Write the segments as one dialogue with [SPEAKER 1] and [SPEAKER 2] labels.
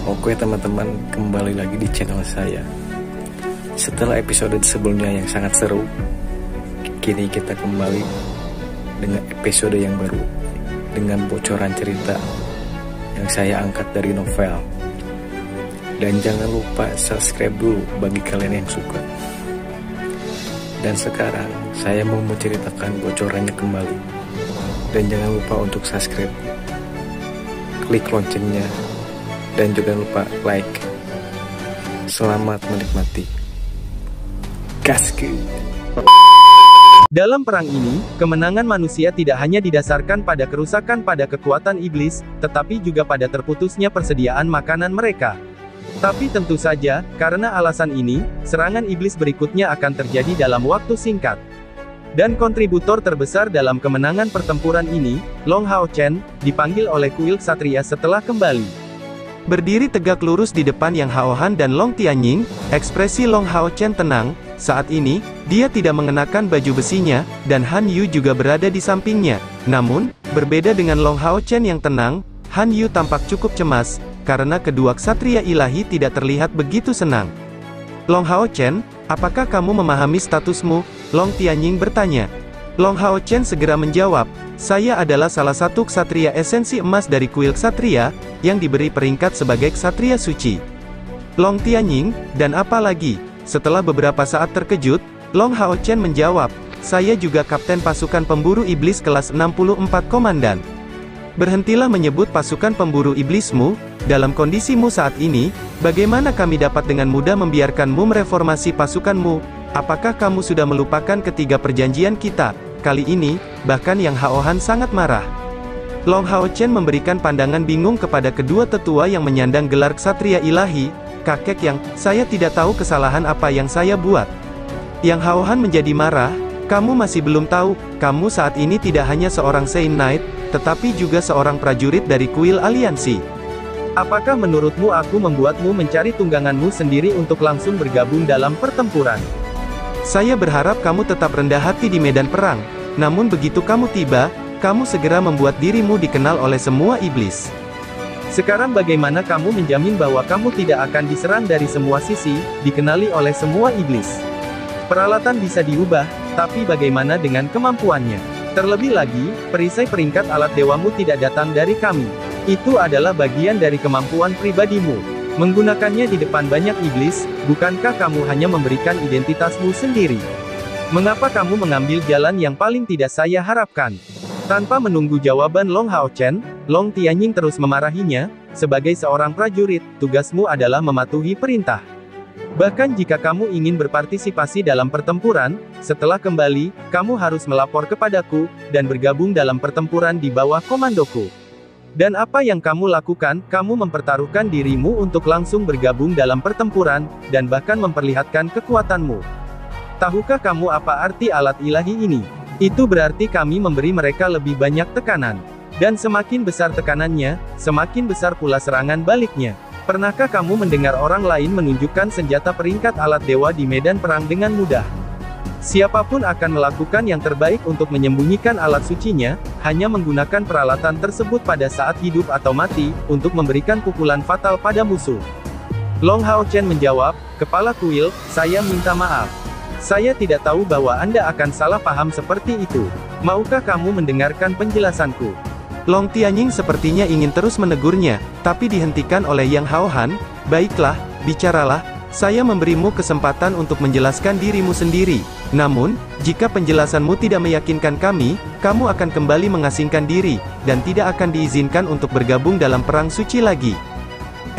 [SPEAKER 1] Oke teman-teman, kembali lagi di channel saya. Setelah episode sebelumnya yang sangat seru, kini kita kembali dengan episode yang baru, dengan bocoran cerita yang saya angkat dari novel. Dan jangan lupa subscribe dulu bagi kalian yang suka. Dan sekarang saya mau menceritakan bocorannya kembali. Dan jangan lupa untuk subscribe, klik loncengnya, dan juga lupa like. Selamat menikmati. Gaskeun.
[SPEAKER 2] Dalam perang ini, kemenangan manusia tidak hanya didasarkan pada kerusakan pada kekuatan iblis, tetapi juga pada terputusnya persediaan makanan mereka. Tapi tentu saja, karena alasan ini, serangan iblis berikutnya akan terjadi dalam waktu singkat. Dan kontributor terbesar dalam kemenangan pertempuran ini, Long Hao Chen, dipanggil oleh kuil ksatria setelah kembali. Berdiri tegak lurus di depan Yang Hao Han dan Long Tianying, ekspresi Long Hao Chen tenang. Saat ini, dia tidak mengenakan baju besinya, dan Han Yu juga berada di sampingnya. Namun, berbeda dengan Long Hao Chen yang tenang, Han Yu tampak cukup cemas, karena kedua ksatria ilahi tidak terlihat begitu senang. Long Hao Chen, apakah kamu memahami statusmu? Long Tianying bertanya. Long Hao Chen segera menjawab, saya adalah salah satu ksatria esensi emas dari kuil ksatria, yang diberi peringkat sebagai ksatria suci. Long Tianying, dan apa lagi? Setelah beberapa saat terkejut, Long Hao Chen menjawab, saya juga kapten pasukan pemburu iblis kelas 64 komandan. Berhentilah menyebut pasukan pemburu iblismu, dalam kondisimu saat ini, bagaimana kami dapat dengan mudah membiarkanmu mereformasi pasukanmu? Apakah kamu sudah melupakan ketiga perjanjian kita? Kali ini, bahkan Yang Hao Han sangat marah. Long Hao Chen memberikan pandangan bingung kepada kedua tetua yang menyandang gelar ksatria ilahi. Kakek Yang, saya tidak tahu kesalahan apa yang saya buat. Yang Hao Han menjadi marah, kamu masih belum tahu, kamu saat ini tidak hanya seorang Saint Knight, tetapi juga seorang prajurit dari kuil aliansi. Apakah menurutmu aku membuatmu mencari tungganganmu sendiri untuk langsung bergabung dalam pertempuran? Saya berharap kamu tetap rendah hati di medan perang, namun begitu kamu tiba, kamu segera membuat dirimu dikenal oleh semua iblis. Sekarang bagaimana kamu menjamin bahwa kamu tidak akan diserang dari semua sisi, dikenali oleh semua iblis? Peralatan bisa diubah, tapi bagaimana dengan kemampuannya? Terlebih lagi, perisai peringkat alat dewamu tidak datang dari kami. Itu adalah bagian dari kemampuan pribadimu. Menggunakannya di depan banyak iblis, bukankah kamu hanya memberikan identitasmu sendiri? Mengapa kamu mengambil jalan yang paling tidak saya harapkan? Tanpa menunggu jawaban Long Hao Chen, Long Tianying terus memarahinya, sebagai seorang prajurit, tugasmu adalah mematuhi perintah. Bahkan jika kamu ingin berpartisipasi dalam pertempuran, setelah kembali, kamu harus melapor kepadaku, dan bergabung dalam pertempuran di bawah komandoku. Dan apa yang kamu lakukan, kamu mempertaruhkan dirimu untuk langsung bergabung dalam pertempuran, dan bahkan memperlihatkan kekuatanmu. Tahukah kamu apa arti alat ilahi ini? Itu berarti kami memberi mereka lebih banyak tekanan. Dan semakin besar tekanannya, semakin besar pula serangan baliknya. Pernahkah kamu mendengar orang lain menunjukkan senjata peringkat alat dewa di medan perang dengan mudah? Siapapun akan melakukan yang terbaik untuk menyembunyikan alat sucinya, hanya menggunakan peralatan tersebut pada saat hidup atau mati, untuk memberikan pukulan fatal pada musuh. Long Hao Chen menjawab, Kepala kuil, saya minta maaf. Saya tidak tahu bahwa Anda akan salah paham seperti itu. Maukah kamu mendengarkan penjelasanku? Long Tianying sepertinya ingin terus menegurnya, tapi dihentikan oleh Yang Hao Han. Baiklah, bicaralah, saya memberimu kesempatan untuk menjelaskan dirimu sendiri. Namun, jika penjelasanmu tidak meyakinkan kami, kamu akan kembali mengasingkan diri, dan tidak akan diizinkan untuk bergabung dalam perang suci lagi.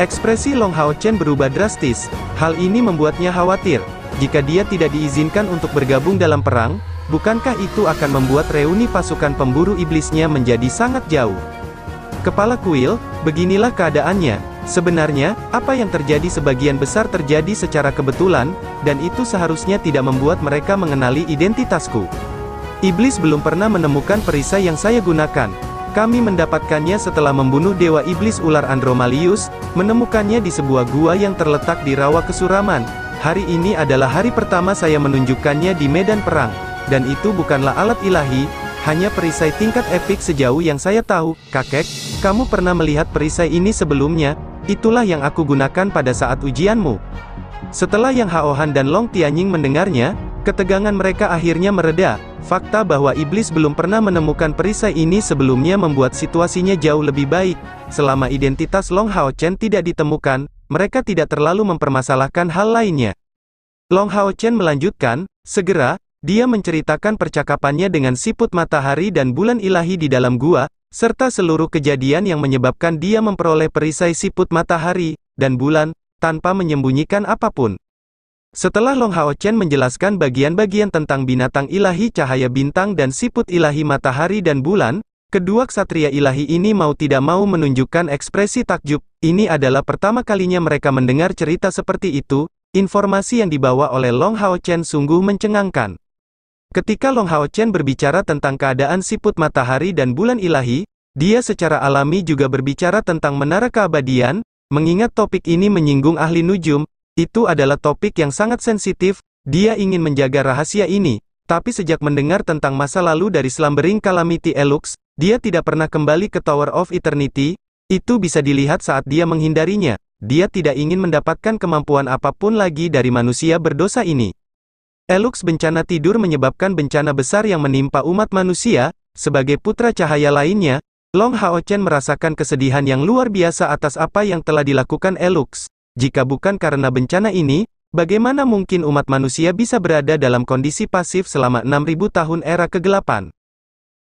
[SPEAKER 2] Ekspresi Long Hao Chen berubah drastis. Hal ini membuatnya khawatir. Jika dia tidak diizinkan untuk bergabung dalam perang, bukankah itu akan membuat reuni pasukan pemburu iblisnya menjadi sangat jauh? Kepala kuil, beginilah keadaannya. Sebenarnya, apa yang terjadi sebagian besar terjadi secara kebetulan, dan itu seharusnya tidak membuat mereka mengenali identitasku. Iblis belum pernah menemukan perisai yang saya gunakan. Kami mendapatkannya setelah membunuh Dewa Iblis Ular Andromalius, menemukannya di sebuah gua yang terletak di rawa kesuraman. Hari ini adalah hari pertama saya menunjukkannya di medan perang, dan itu bukanlah alat ilahi, hanya perisai tingkat epik sejauh yang saya tahu. Kakek, kamu pernah melihat perisai ini sebelumnya? itulah yang aku gunakan pada saat ujianmu. Setelah Yang Haohan dan Long Tianying mendengarnya, ketegangan mereka akhirnya mereda. Fakta bahwa iblis belum pernah menemukan perisai ini sebelumnya membuat situasinya jauh lebih baik. Selama identitas Long Hao Chen tidak ditemukan, mereka tidak terlalu mempermasalahkan hal lainnya. Long Hao Chen melanjutkan, segera, dia menceritakan percakapannya dengan siput matahari dan bulan ilahi di dalam gua, serta seluruh kejadian yang menyebabkan dia memperoleh perisai siput matahari dan bulan, tanpa menyembunyikan apapun. Setelah Long Hao Chen menjelaskan bagian-bagian tentang binatang ilahi cahaya bintang dan siput ilahi matahari dan bulan, kedua ksatria ilahi ini mau tidak mau menunjukkan ekspresi takjub. Ini adalah pertama kalinya mereka mendengar cerita seperti itu. Informasi yang dibawa oleh Long Hao Chen sungguh mencengangkan. Ketika Long Hao Chen berbicara tentang keadaan siput matahari dan bulan ilahi, dia secara alami juga berbicara tentang menara keabadian. Mengingat topik ini menyinggung ahli nujum, itu adalah topik yang sangat sensitif. Dia ingin menjaga rahasia ini, tapi sejak mendengar tentang masa lalu dari Slumbering Calamity Elux, dia tidak pernah kembali ke Tower of Eternity. Itu bisa dilihat saat dia menghindarinya. Dia tidak ingin mendapatkan kemampuan apapun lagi dari manusia berdosa ini. Elux bencana tidur menyebabkan bencana besar yang menimpa umat manusia. Sebagai putra cahaya lainnya, Long Hao Chen merasakan kesedihan yang luar biasa atas apa yang telah dilakukan Elux. Jika bukan karena bencana ini, bagaimana mungkin umat manusia bisa berada dalam kondisi pasif selama 6000 tahun era kegelapan?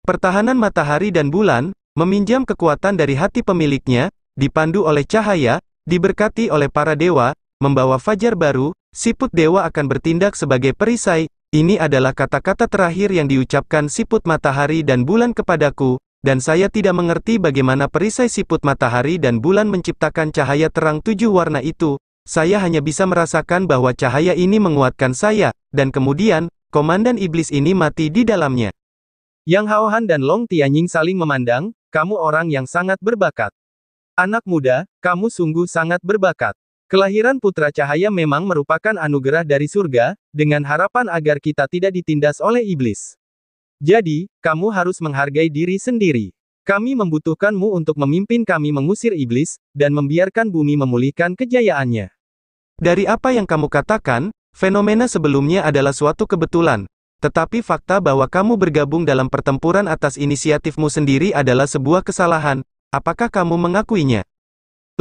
[SPEAKER 2] Pertahanan matahari dan bulan, meminjam kekuatan dari hati pemiliknya, dipandu oleh cahaya, diberkati oleh para dewa, membawa fajar baru, siput dewa akan bertindak sebagai perisai. Ini adalah kata-kata terakhir yang diucapkan siput matahari dan bulan kepadaku. Dan saya tidak mengerti bagaimana perisai siput matahari dan bulan menciptakan cahaya terang 7 warna itu. Saya hanya bisa merasakan bahwa cahaya ini menguatkan saya, dan kemudian, komandan iblis ini mati di dalamnya. Yang Haohan dan Long Tianying saling memandang, kamu orang yang sangat berbakat. Anak muda, kamu sungguh sangat berbakat. Kelahiran putra cahaya memang merupakan anugerah dari surga, dengan harapan agar kita tidak ditindas oleh iblis. Jadi, kamu harus menghargai diri sendiri. Kami membutuhkanmu untuk memimpin kami mengusir iblis, dan membiarkan bumi memulihkan kejayaannya. Dari apa yang kamu katakan, fenomena sebelumnya adalah suatu kebetulan. Tetapi fakta bahwa kamu bergabung dalam pertempuran atas inisiatifmu sendiri adalah sebuah kesalahan. Apakah kamu mengakuinya?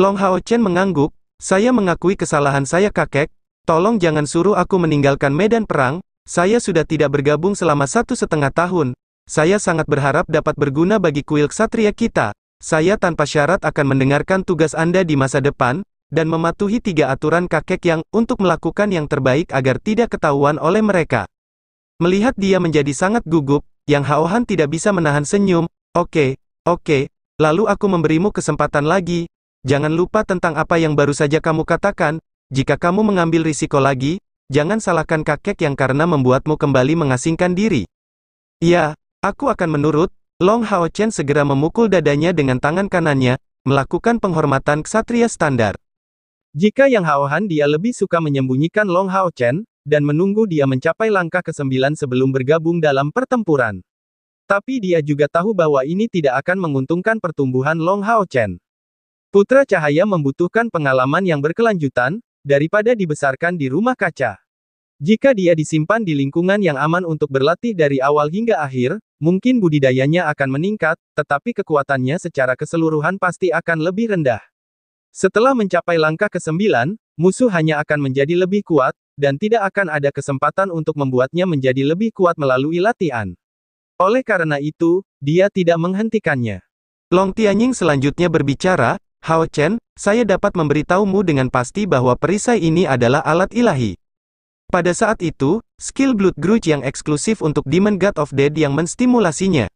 [SPEAKER 2] Long Hao Chen mengangguk, saya mengakui kesalahan saya kakek. Tolong jangan suruh aku meninggalkan medan perang. Saya sudah tidak bergabung selama 1,5 tahun. Saya sangat berharap dapat berguna bagi kuil ksatria kita. Saya tanpa syarat akan mendengarkan tugas Anda di masa depan, dan mematuhi 3 aturan kakek yang, untuk melakukan yang terbaik agar tidak ketahuan oleh mereka. Melihat dia menjadi sangat gugup, Yang Haohan tidak bisa menahan senyum. Oke, lalu aku memberimu kesempatan lagi. Jangan lupa tentang apa yang baru saja kamu katakan. Jika kamu mengambil risiko lagi, jangan salahkan kakek yang karena membuatmu kembali mengasingkan diri. Ya, aku akan menurut. Long Hao Chen segera memukul dadanya dengan tangan kanannya, melakukan penghormatan ksatria standar. Jika Yang Haohan dia lebih suka menyembunyikan Long Hao Chen, dan menunggu dia mencapai langkah ke-9 sebelum bergabung dalam pertempuran. Tapi dia juga tahu bahwa ini tidak akan menguntungkan pertumbuhan Long Hao Chen. Putra cahaya membutuhkan pengalaman yang berkelanjutan, daripada dibesarkan di rumah kaca. Jika dia disimpan di lingkungan yang aman untuk berlatih dari awal hingga akhir, mungkin budidayanya akan meningkat, tetapi kekuatannya secara keseluruhan pasti akan lebih rendah. Setelah mencapai langkah ke-9, musuh hanya akan menjadi lebih kuat, dan tidak akan ada kesempatan untuk membuatnya menjadi lebih kuat melalui latihan. Oleh karena itu, dia tidak menghentikannya. Long Tianying selanjutnya berbicara, Hao Chen, saya dapat memberitahumu dengan pasti bahwa perisai ini adalah alat ilahi. Pada saat itu, skill Blood Grudge yang eksklusif untuk Demon God of Death yang menstimulasinya.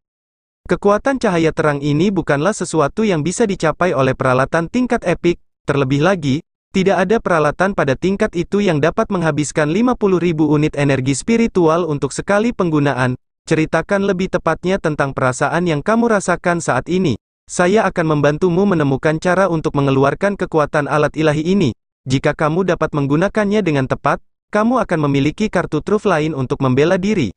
[SPEAKER 2] Kekuatan cahaya terang ini bukanlah sesuatu yang bisa dicapai oleh peralatan tingkat epik, terlebih lagi, tidak ada peralatan pada tingkat itu yang dapat menghabiskan 50.000 unit energi spiritual untuk sekali penggunaan. Ceritakan lebih tepatnya tentang perasaan yang kamu rasakan saat ini. Saya akan membantumu menemukan cara untuk mengeluarkan kekuatan alat ilahi ini. Jika kamu dapat menggunakannya dengan tepat, kamu akan memiliki kartu truf lain untuk membela diri.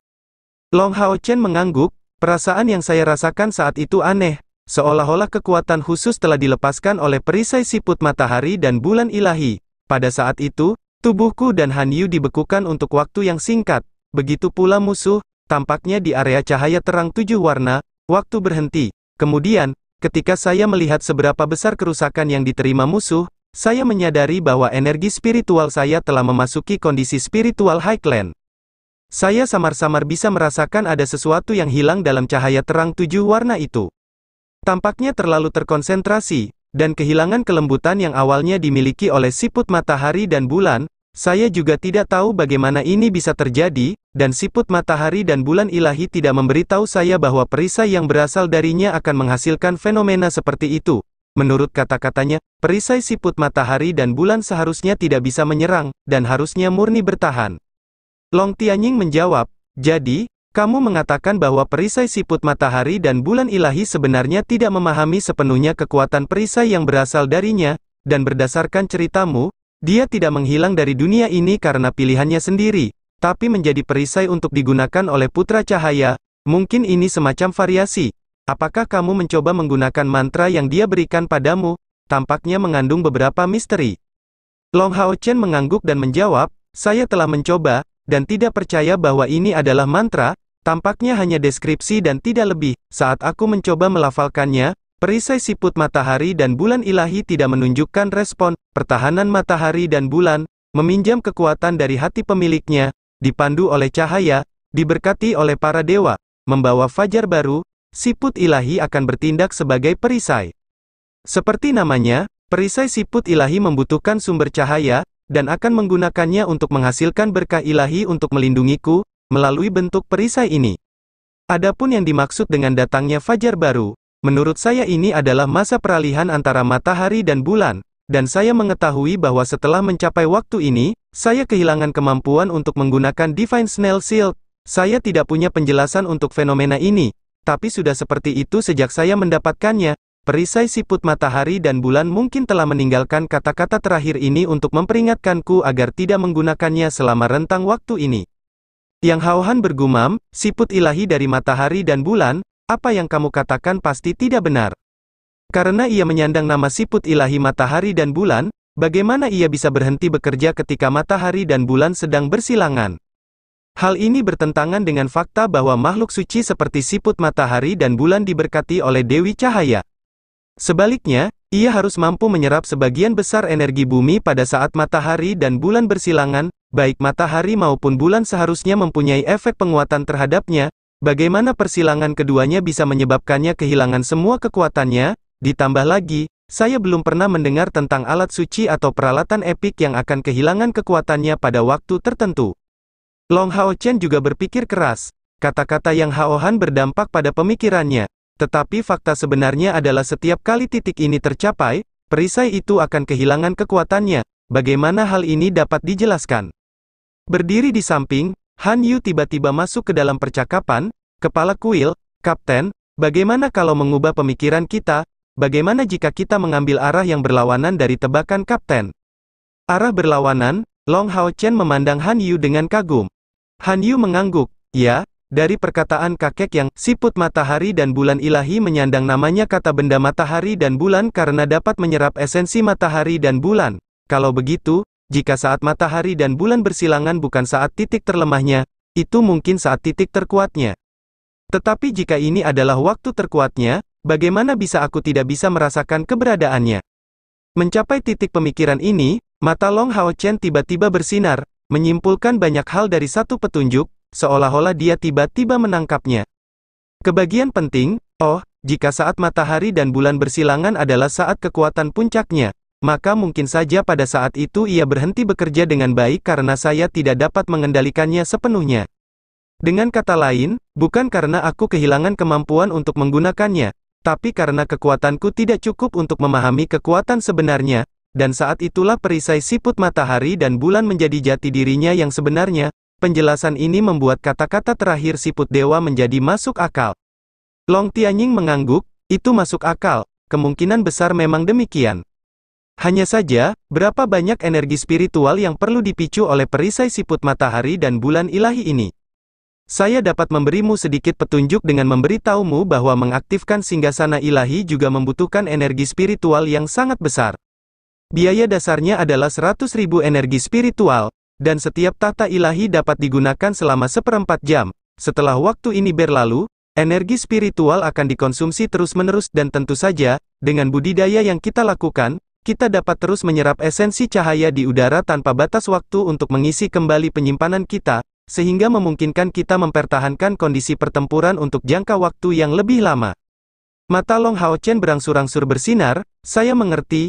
[SPEAKER 2] Long Hao Chen mengangguk, perasaan yang saya rasakan saat itu aneh. seolah-olah kekuatan khusus telah dilepaskan oleh perisai siput matahari dan bulan ilahi. Pada saat itu, tubuhku dan Han Yu dibekukan untuk waktu yang singkat. Begitu pula musuh, tampaknya di area cahaya terang 7 warna, waktu berhenti. Kemudian, ketika saya melihat seberapa besar kerusakan yang diterima musuh, saya menyadari bahwa energi spiritual saya telah memasuki kondisi spiritual Highland. Saya samar-samar bisa merasakan ada sesuatu yang hilang dalam cahaya terang 7 warna itu. Tampaknya terlalu terkonsentrasi, dan kehilangan kelembutan yang awalnya dimiliki oleh siput matahari dan bulan. Saya juga tidak tahu bagaimana ini bisa terjadi, dan siput matahari dan bulan ilahi tidak memberitahu saya bahwa perisai yang berasal darinya akan menghasilkan fenomena seperti itu. Menurut kata-katanya, perisai siput matahari dan bulan seharusnya tidak bisa menyerang, dan harusnya murni bertahan. Long Tianying menjawab, jadi, kamu mengatakan bahwa perisai siput matahari dan bulan ilahi sebenarnya tidak memahami sepenuhnya kekuatan perisai yang berasal darinya, dan berdasarkan ceritamu, dia tidak menghilang dari dunia ini karena pilihannya sendiri, tapi menjadi perisai untuk digunakan oleh putra cahaya. Mungkin ini semacam variasi. Apakah kamu mencoba menggunakan mantra yang dia berikan padamu? Tampaknya mengandung beberapa misteri. Long Hao Chen mengangguk dan menjawab, saya telah mencoba, dan tidak percaya bahwa ini adalah mantra, tampaknya hanya deskripsi dan tidak lebih. Saat aku mencoba melafalkannya, perisai siput matahari dan bulan ilahi tidak menunjukkan respon. Pertahanan matahari dan bulan, meminjam kekuatan dari hati pemiliknya, dipandu oleh cahaya, diberkati oleh para dewa, membawa fajar baru, siput ilahi akan bertindak sebagai perisai. Seperti namanya, perisai siput ilahi membutuhkan sumber cahaya, dan akan menggunakannya untuk menghasilkan berkah ilahi untuk melindungiku, melalui bentuk perisai ini. Adapun yang dimaksud dengan datangnya fajar baru, menurut saya ini adalah masa peralihan antara matahari dan bulan, dan saya mengetahui bahwa setelah mencapai waktu ini, saya kehilangan kemampuan untuk menggunakan Divine Snail Shield. Saya tidak punya penjelasan untuk fenomena ini, tapi sudah seperti itu sejak saya mendapatkannya. Perisai siput matahari dan bulan mungkin telah meninggalkan kata-kata terakhir ini untuk memperingatkanku agar tidak menggunakannya selama rentang waktu ini. Yang Hao Han bergumam, siput ilahi dari matahari dan bulan, apa yang kamu katakan pasti tidak benar. Karena ia menyandang nama siput ilahi matahari dan bulan, bagaimana ia bisa berhenti bekerja ketika matahari dan bulan sedang bersilangan? Hal ini bertentangan dengan fakta bahwa makhluk suci seperti siput matahari dan bulan diberkati oleh Dewi Cahaya. Sebaliknya, ia harus mampu menyerap sebagian besar energi bumi pada saat matahari dan bulan bersilangan, baik matahari maupun bulan seharusnya mempunyai efek penguatan terhadapnya. Bagaimana persilangan keduanya bisa menyebabkannya kehilangan semua kekuatannya? Ditambah lagi, saya belum pernah mendengar tentang alat suci atau peralatan epik yang akan kehilangan kekuatannya pada waktu tertentu. Long Hao Chen juga berpikir keras. Kata-kata yang Hao Han berdampak pada pemikirannya. Tetapi fakta sebenarnya adalah setiap kali titik ini tercapai, perisai itu akan kehilangan kekuatannya. Bagaimana hal ini dapat dijelaskan? Berdiri di samping, Han Yu tiba-tiba masuk ke dalam percakapan. Kepala kuil, Kapten, bagaimana kalau mengubah pemikiran kita? Bagaimana jika kita mengambil arah yang berlawanan dari tebakan Kapten? Arah berlawanan? Long Hao Chen memandang Han Yu dengan kagum. Han Yu mengangguk. Ya, dari perkataan kakek yang, siput matahari dan bulan ilahi menyandang namanya kata benda matahari dan bulan karena dapat menyerap esensi matahari dan bulan. Kalau begitu, jika saat matahari dan bulan bersilangan bukan saat titik terlemahnya, itu mungkin saat titik terkuatnya. Tetapi jika ini adalah waktu terkuatnya, bagaimana bisa aku tidak bisa merasakan keberadaannya? Mencapai titik pemikiran ini, mata Long Hao Chen tiba-tiba bersinar, menyimpulkan banyak hal dari satu petunjuk, seolah-olah dia tiba-tiba menangkapnya. Kebagian penting, jika saat matahari dan bulan bersilangan adalah saat kekuatan puncaknya, maka mungkin saja pada saat itu ia berhenti bekerja dengan baik karena saya tidak dapat mengendalikannya sepenuhnya. Dengan kata lain, bukan karena aku kehilangan kemampuan untuk menggunakannya, tapi karena kekuatanku tidak cukup untuk memahami kekuatan sebenarnya, dan saat itulah perisai siput matahari dan bulan menjadi jati dirinya yang sebenarnya. Penjelasan ini membuat kata-kata terakhir siput dewa menjadi masuk akal. Long Tianying mengangguk, itu masuk akal, kemungkinan besar memang demikian. Hanya saja, berapa banyak energi spiritual yang perlu dipicu oleh perisai siput matahari dan bulan ilahi ini? Saya dapat memberimu sedikit petunjuk dengan memberitahumu bahwa mengaktifkan singgasana ilahi juga membutuhkan energi spiritual yang sangat besar. Biaya dasarnya adalah 100.000 energi spiritual, dan setiap tahta ilahi dapat digunakan selama 1/4 jam. Setelah waktu ini berlalu, energi spiritual akan dikonsumsi terus-menerus dan tentu saja, dengan budidaya yang kita lakukan, kita dapat terus menyerap esensi cahaya di udara tanpa batas waktu untuk mengisi kembali penyimpanan kita, sehingga memungkinkan kita mempertahankan kondisi pertempuran untuk jangka waktu yang lebih lama. Mata Long Hao Chen berangsur-angsur bersinar, saya mengerti,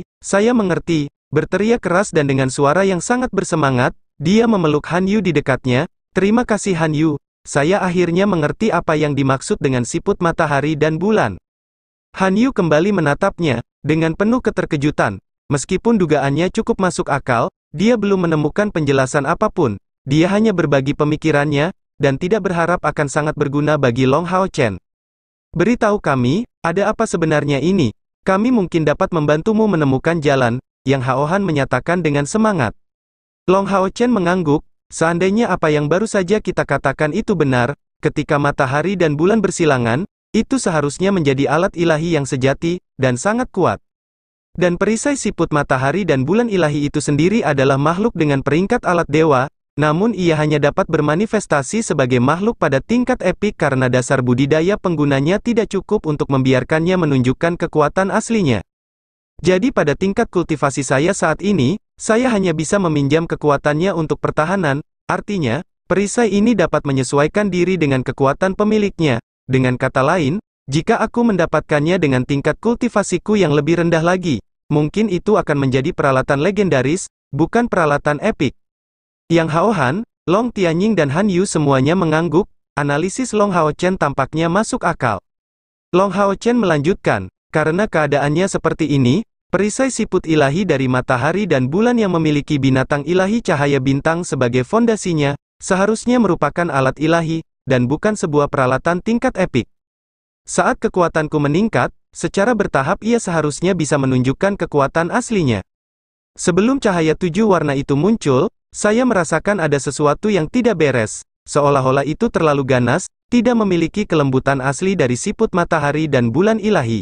[SPEAKER 2] berteriak keras dan dengan suara yang sangat bersemangat, dia memeluk Han Yu di dekatnya, terima kasih Han Yu, saya akhirnya mengerti apa yang dimaksud dengan siput matahari dan bulan. Han Yu kembali menatapnya, dengan penuh keterkejutan, meskipun dugaannya cukup masuk akal, dia belum menemukan penjelasan apapun. Dia hanya berbagi pemikirannya, dan tidak berharap akan sangat berguna bagi Long Hao Chen. Beritahu kami, ada apa sebenarnya ini? Kami mungkin dapat membantumu menemukan jalan, Yang Hao Han menyatakan dengan semangat. Long Hao Chen mengangguk, seandainya apa yang baru saja kita katakan itu benar, ketika matahari dan bulan bersilangan, itu seharusnya menjadi alat ilahi yang sejati, dan sangat kuat. Dan perisai siput matahari dan bulan ilahi itu sendiri adalah makhluk dengan peringkat alat dewa, namun ia hanya dapat bermanifestasi sebagai makhluk pada tingkat epik karena dasar budidaya penggunanya tidak cukup untuk membiarkannya menunjukkan kekuatan aslinya. Jadi pada tingkat kultivasi saya saat ini, saya hanya bisa meminjam kekuatannya untuk pertahanan, artinya, perisai ini dapat menyesuaikan diri dengan kekuatan pemiliknya. Dengan kata lain, jika aku mendapatkannya dengan tingkat kultivasiku yang lebih rendah lagi, mungkin itu akan menjadi peralatan legendaris, bukan peralatan epik. Yang Hao Han, Long Tianying dan Han Yu semuanya mengangguk, analisis Long Hao Chen tampaknya masuk akal. Long Hao Chen melanjutkan, karena keadaannya seperti ini, perisai siput ilahi dari matahari dan bulan yang memiliki binatang ilahi cahaya bintang sebagai fondasinya, seharusnya merupakan alat ilahi, dan bukan sebuah peralatan tingkat epik. Saat kekuatanku meningkat, secara bertahap ia seharusnya bisa menunjukkan kekuatan aslinya. Sebelum cahaya 7 warna itu muncul, saya merasakan ada sesuatu yang tidak beres, seolah-olah itu terlalu ganas, tidak memiliki kelembutan asli dari siput matahari dan bulan ilahi.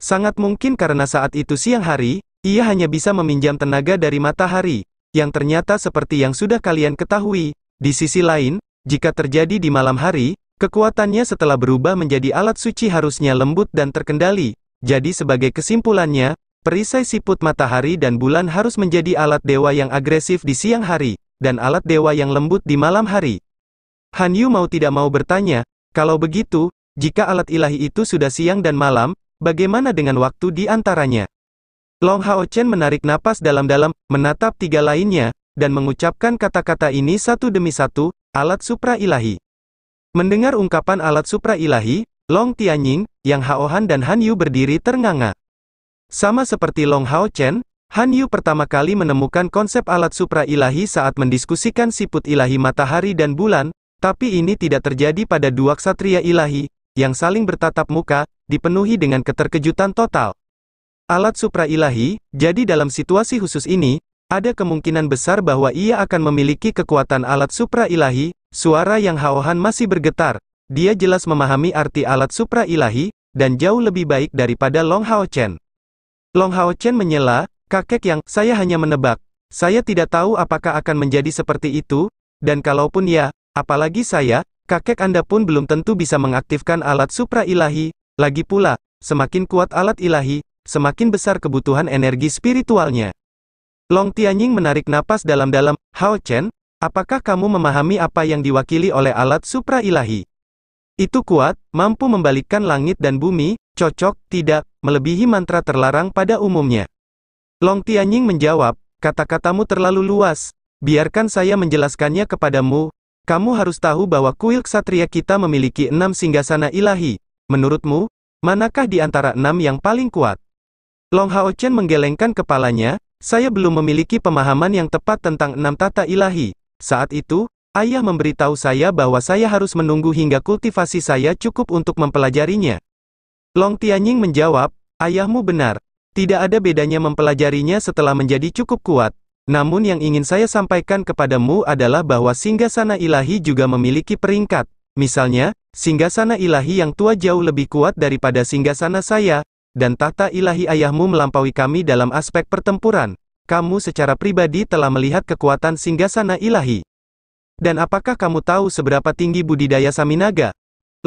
[SPEAKER 2] Sangat mungkin karena saat itu siang hari, ia hanya bisa meminjam tenaga dari matahari, yang ternyata seperti yang sudah kalian ketahui. Di sisi lain, jika terjadi di malam hari, kekuatannya setelah berubah menjadi alat suci harusnya lembut dan terkendali. Jadi sebagai kesimpulannya, perisai siput matahari dan bulan harus menjadi alat dewa yang agresif di siang hari, dan alat dewa yang lembut di malam hari. Han Yu mau tidak mau bertanya, kalau begitu, jika alat ilahi itu sudah siang dan malam, bagaimana dengan waktu di antaranya? Long Hao Chen menarik napas dalam-dalam, menatap tiga lainnya, dan mengucapkan kata-kata ini satu demi satu, alat supra ilahi. Mendengar ungkapan alat supra ilahi, Long Tianying, Yang Hao Han dan Han Yu berdiri ternganga. Sama seperti Long Hao Chen, Han Yu pertama kali menemukan konsep alat supra ilahi saat mendiskusikan siput ilahi matahari dan bulan, tapi ini tidak terjadi pada dua ksatria ilahi, yang saling bertatap muka, dipenuhi dengan keterkejutan total. Alat supra ilahi, jadi dalam situasi khusus ini, ada kemungkinan besar bahwa ia akan memiliki kekuatan alat supra ilahi. Suara Yang Hao Han masih bergetar, dia jelas memahami arti alat supra ilahi, dan jauh lebih baik daripada Long Hao Chen. Long Hao Chen menyela, kakek Yang, saya hanya menebak. Saya tidak tahu apakah akan menjadi seperti itu, dan kalaupun ya, apalagi saya, kakek Anda pun belum tentu bisa mengaktifkan alat supra ilahi. Lagi pula, semakin kuat alat ilahi, semakin besar kebutuhan energi spiritualnya. Long Tianying menarik napas dalam-dalam, Hao Chen, apakah kamu memahami apa yang diwakili oleh alat supra ilahi? Itu kuat, mampu membalikkan langit dan bumi, cocok, tidak, melebihi mantra terlarang pada umumnya. Long Tianying menjawab, kata-katamu terlalu luas, biarkan saya menjelaskannya kepadamu. Kamu harus tahu bahwa kuil ksatria kita memiliki 6 singgasana ilahi. Menurutmu, manakah di antara 6 yang paling kuat? Long Hao Chen menggelengkan kepalanya, saya belum memiliki pemahaman yang tepat tentang 6 tata ilahi. Saat itu, ayah memberitahu saya bahwa saya harus menunggu hingga kultivasi saya cukup untuk mempelajarinya. Long Tianying menjawab, ayahmu benar. Tidak ada bedanya mempelajarinya setelah menjadi cukup kuat. Namun yang ingin saya sampaikan kepadamu adalah bahwa singgasana ilahi juga memiliki peringkat. Misalnya, singgasana ilahi yang tua jauh lebih kuat daripada singgasana saya, dan tahta ilahi ayahmu melampaui kami dalam aspek pertempuran. Kamu secara pribadi telah melihat kekuatan singgasana ilahi. Dan apakah kamu tahu seberapa tinggi budidaya Saminaga?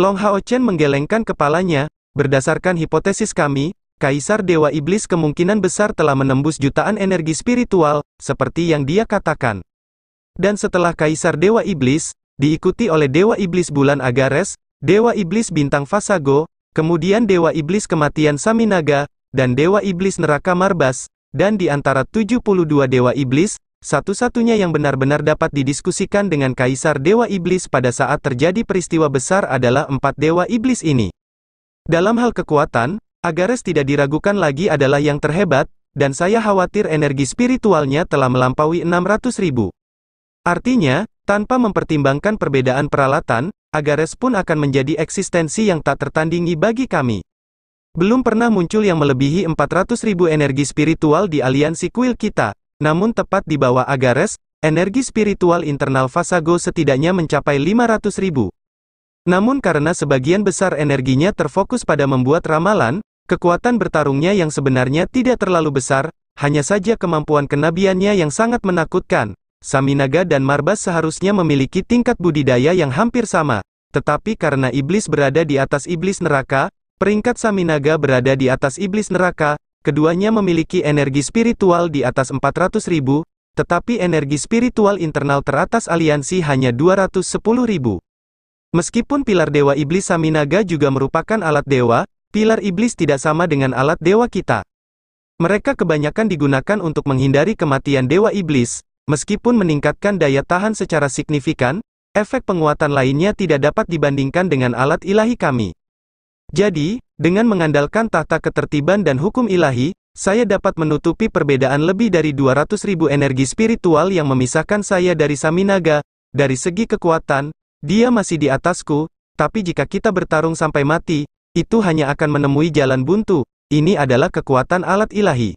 [SPEAKER 2] Long Hao Chen menggelengkan kepalanya. Berdasarkan hipotesis kami, Kaisar Dewa Iblis kemungkinan besar telah menembus jutaan energi spiritual, seperti yang dia katakan. Dan setelah Kaisar Dewa Iblis, diikuti oleh Dewa Iblis Bulan Agares, Dewa Iblis Bintang Vasago, kemudian Dewa Iblis Kematian Saminaga, dan Dewa Iblis Neraka Marbas, dan di antara 72 Dewa Iblis, satu-satunya yang benar-benar dapat didiskusikan dengan Kaisar Dewa Iblis pada saat terjadi peristiwa besar adalah 4 Dewa Iblis ini. Dalam hal kekuatan, Agares tidak diragukan lagi adalah yang terhebat, dan saya khawatir energi spiritualnya telah melampaui 600.000. Artinya, tanpa mempertimbangkan perbedaan peralatan, Agares pun akan menjadi eksistensi yang tak tertandingi bagi kami. Belum pernah muncul yang melebihi 400.000 energi spiritual di aliansi kuil kita, namun tepat di bawah Agares, energi spiritual internal Vasago setidaknya mencapai 500.000. Namun karena sebagian besar energinya terfokus pada membuat ramalan, kekuatan bertarungnya yang sebenarnya tidak terlalu besar, hanya saja kemampuan kenabiannya yang sangat menakutkan. Saminaga dan Marbas seharusnya memiliki tingkat budidaya yang hampir sama, tetapi karena iblis berada di atas iblis neraka, peringkat Saminaga berada di atas iblis neraka, keduanya memiliki energi spiritual di atas 400.000, tetapi energi spiritual internal teratas aliansi hanya 210.000. Meskipun pilar Dewa Iblis Saminaga juga merupakan alat dewa, pilar iblis tidak sama dengan alat dewa kita. Mereka kebanyakan digunakan untuk menghindari kematian Dewa Iblis, meskipun meningkatkan daya tahan secara signifikan, efek penguatan lainnya tidak dapat dibandingkan dengan alat ilahi kami. Jadi, dengan mengandalkan tahta ketertiban dan hukum ilahi, saya dapat menutupi perbedaan lebih dari 200.000 energi spiritual yang memisahkan saya dari Saminaga. Dari segi kekuatan, dia masih di atasku, tapi jika kita bertarung sampai mati, itu hanya akan menemui jalan buntu. Ini adalah kekuatan alat ilahi.